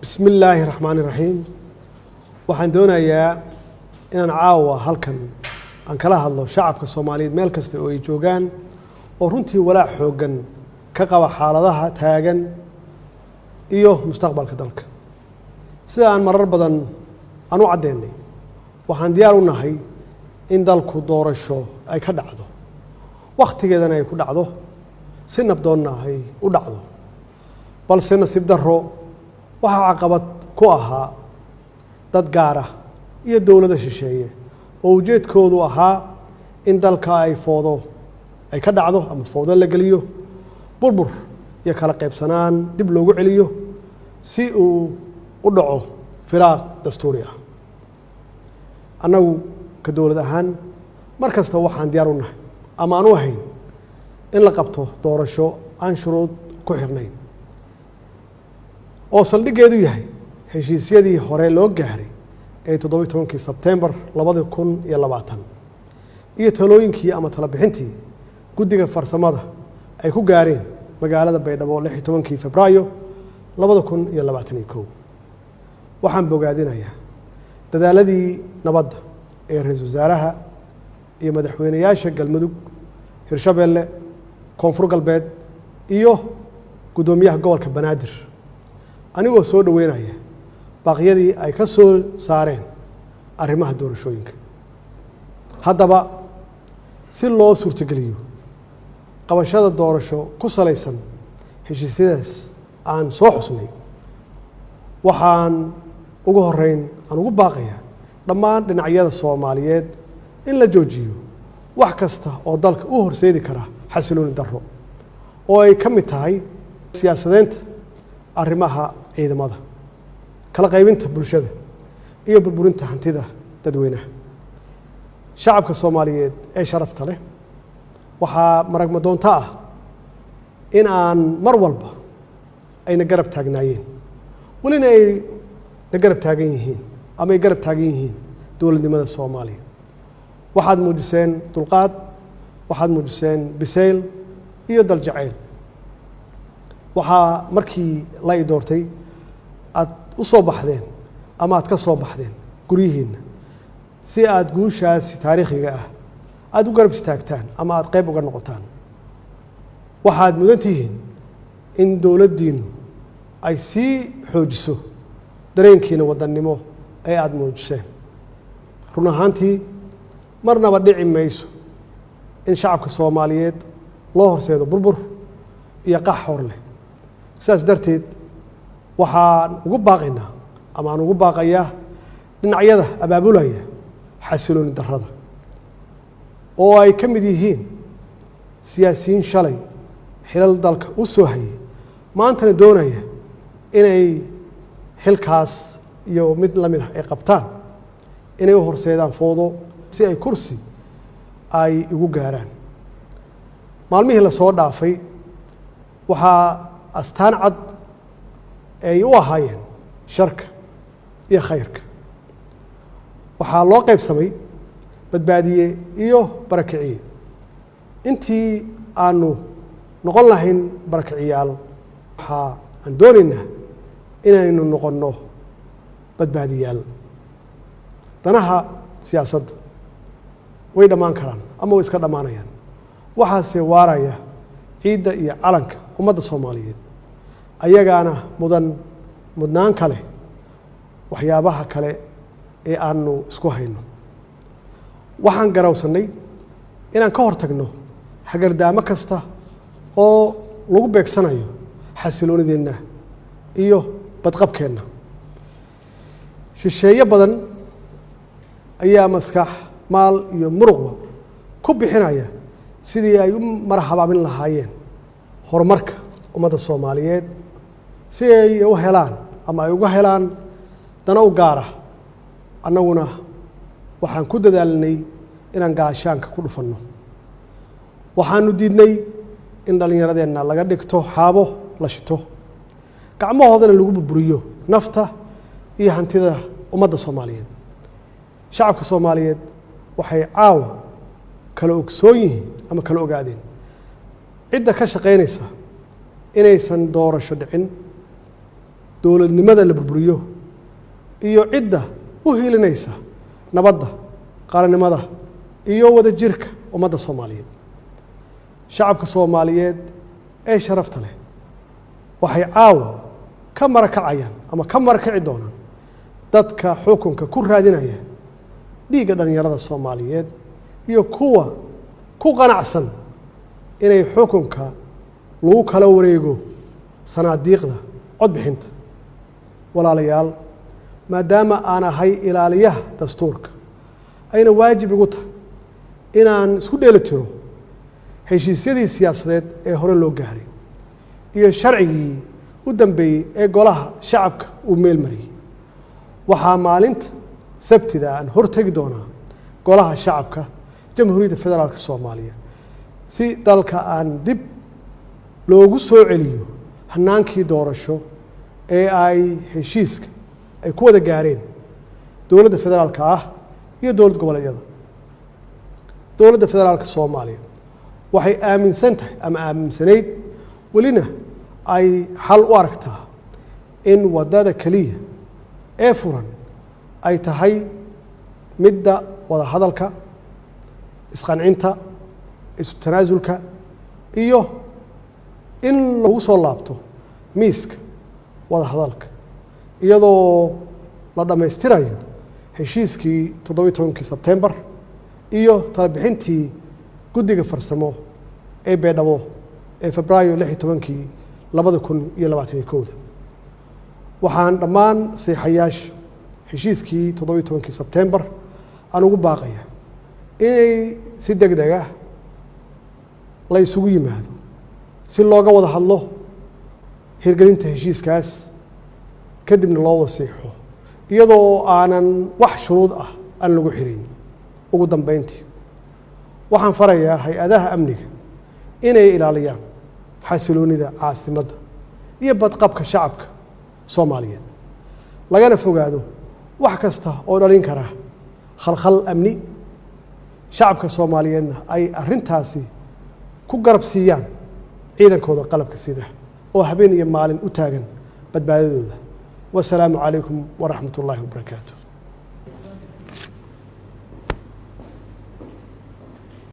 بسم الله الرحمن الرحيم waxaan doonayaa inaan caawa halkan aan kala hadlo shacabka Soomaaliyeed meel kasta oo ay joogaan oo runtii walaac xoogan ka qaba xaaladaha taagan iyo mustaqbalka dalka sida aan marar badan aan u cadeynay waxaan diyaar u nahay in dalku doorasho ay ka dhacdo waqtigeedana ay ku dhacdo si nabdoonna ay u dhacdo balse nasiib darro waxa caqabad ku ahaa dad gaar ah iyo dawladda shisheeye oo ujeedkoodu ahaa in dalka ay foodo ay ka dhacdo ama foodo la geliyo burbur iyo kala qaybsanaan dib loogu celiyo si uu u dhaco firaaq dastuuri ah annagu ka dawlad ahaan markasta waxaan diyaar u nahay ama aan u ahayn in la qabto doorasho aan shuruud ku xirnayn oo saldhigeedu yahay heshiisyadii hore loo gaaray ee 17 Sebtembar 2020 iyo talooyinkii ama talo bixintii guddiga farsamada ay ku gaareen magaalada Baydhabo 16 Febraayo 2021 waxaan bogaadinayaa dadaaladii nabadda ee ra'iisul wasaaraha iyo madaxweynayaasha Galmudug Hirshabelle Koonfur Galbeed iyo gudoomiyaha gobolka Banaadir anigoo soo dhaweynaya baaqyadii ay ka soo saareen arrimaha doorashooyinka haddaba si loo suurtageliyo qabashada doorasho ku salaysan heshiisyadaas aan soo xusnay waxaan ugu horeyn aan ugu baaqayaa dhammaan dhinacyada Soomaaliyeed in la joojiyo wax kasta oo dalka u horseedi kara xasilooni darro oo ay ka mid tahay siyaasadeynta arrimaha ciidamada kala qaybinta bulshada iyo burburinta hantida dadweynaha shacabka Soomaaliyeed ee sharafta leh waxaa maragma doonta ah in aan mar walba ayna garab taagnaayeen walina ay garab taagan yihiin ama ay garab taagan yihiin dawladnimada Soomaaliya waxaad muujiseen dulqaad waxaad muujiseen bisayl iyo dal jacayl waxaa markii la doortay aad u soo baxdeen ama aad ka soo baxdeen guriyihiina si aad guushaasi taariikhiga ah aad u garab istaagtaan ama aad qayb uga noqotaan waxaad mudan tihiin in dawladdiinu ay sii xoojiso dareenkiina wadannimo ee aad muujiseen run ahaantii marnaba dhici mayso in shacabka Soomaaliyeed loo horseedo burbur iyo qax hor leh sidaas darteed waxaan ugu baaqaynaa ama aan ugu baaqayaa dhinacyada abaabulaya xasilooni darrada oo ay ka mid yihiin siyaasiyiin shalay xilal dalka u soo hayay maantana doonaya inay xilkaas iyo mid la mid ah ay qabtaan inay u horseedaan foodo si ay kursi ay ugu gaaraan maalmihii la soo dhaafay waxaa astaan cad ay u ahaayeen sharka iyo khayrka waxaa loo qaybsamay badbaadiye iyo barakiciye intii aanu noqon lahayn barakiciyaal waxaa aan doonaynaa inaynu noqonno badbaadiyaal danaha siyaasadda way dhammaan karaan ama way iska dhammaanayaan waxaase waaraya ciidda iyo calanka ummadda Soomaaliyeed ayagaana mudnaan kale waxyaabaha kale ee aanu isku hayno waxaan garawsanay inaan ka hortagno hagardaamo kasta oo lagu beegsanayo xasiloonideenna iyo badqabkeenna shisheeye badan ayaa maskax maal iyo muruqba ku bixinaya sidii ay u marhabaabin lahaayeen horumarka ummadda Soomaaliyeed si ay u helaan ama ay uga helaan dana u gaar ah annaguna waxaan ku dadaalnay inaan gaashaanka ku dhufanno waxaanu diidnay in dhalinyaradeenna laga dhigto xaabo la shito gacmahoodana lagu burburiyo nafta iyo hantida ummadda Soomaaliyeed shacabka Soomaaliyeed waxay caawa kala ogsoon yihiin ama kala ogaadeen cidda ka shaqeynaysa inaysan doorasho dhicin dowladnimada la burburiyo iyo cidda u hiilinaysa nabadda qaranimada iyo wadajirka ummadda Soomaaliyeed shacabka Soomaaliyeed ee sharafta leh waxay caawa ka marakacayaan ama ka marakaci doonaan dadka xukunka ku raadinaya dhiigga dhalinyarada Soomaaliyeed iyo kuwa ku qanacsan inay xukunka lagu kala wareego sanaadiiqda codbixinta walaalayaal maadaama aan ahay ilaaliyaha dastuurka ayna waajib igu tahay inaan isku dheelitiro heshiisyadii siyaasadeed ee hore loo gaaray iyo sharcigii u dambeeyey ee golaha shacabka uu meel mariyey waxaa maalinta sabtida aan hortagi doonaa golaha shacabka jamhuuriyadda federaalka Soomaaliya si dalka aan dib loogu soo celiyo hanaankii doorasho ee ay heshiiska ay ku wada gaareen dowladda federaalka ah iyo dowlad goboleedyada dowladda federaalka Soomaaliya waxay aaminsan tahay ama aaminsanayd welina ay xal u aragtaa in wadada kaliya ee furan ay tahay midda wada hadalka isqancinta isu tanaasulka iyo in lagu soo laabto miiska wada hadalka iyadoo la dhammaystirayo heshiiskii 17 Sebtembar iyo talabixintii guddiga farsamo ee Beedhabo ee Febraayo 16 2021 waxaan dhammaan saxiixayaasha heshiiskii 17 Sebtembar aan ugu baaqaya inay si degdeg ah la isugu yimaado si looga wada hadlo hirgelinta heshiiskaas kadibna loo wada saxiixo iyadoo aanan wax shuruud ah aan lagu xirin ugu dambeyntii waxaan farayaa hay-adaha amniga inay ilaaliyaan xasiloonida caasimadda iyo badqabka shacabka Soomaaliyeed lagana fogaado wax kasta oo dhalin kara khalkhal amni shacabka Soomaaliyeedna ay arrintaasi ku garab siiyaan ciidankooda qalabka sida oo habeen iyo maalin u taagan badbaadadooda wassalaamu calaykum waraxmatullaahi wabarakaatuh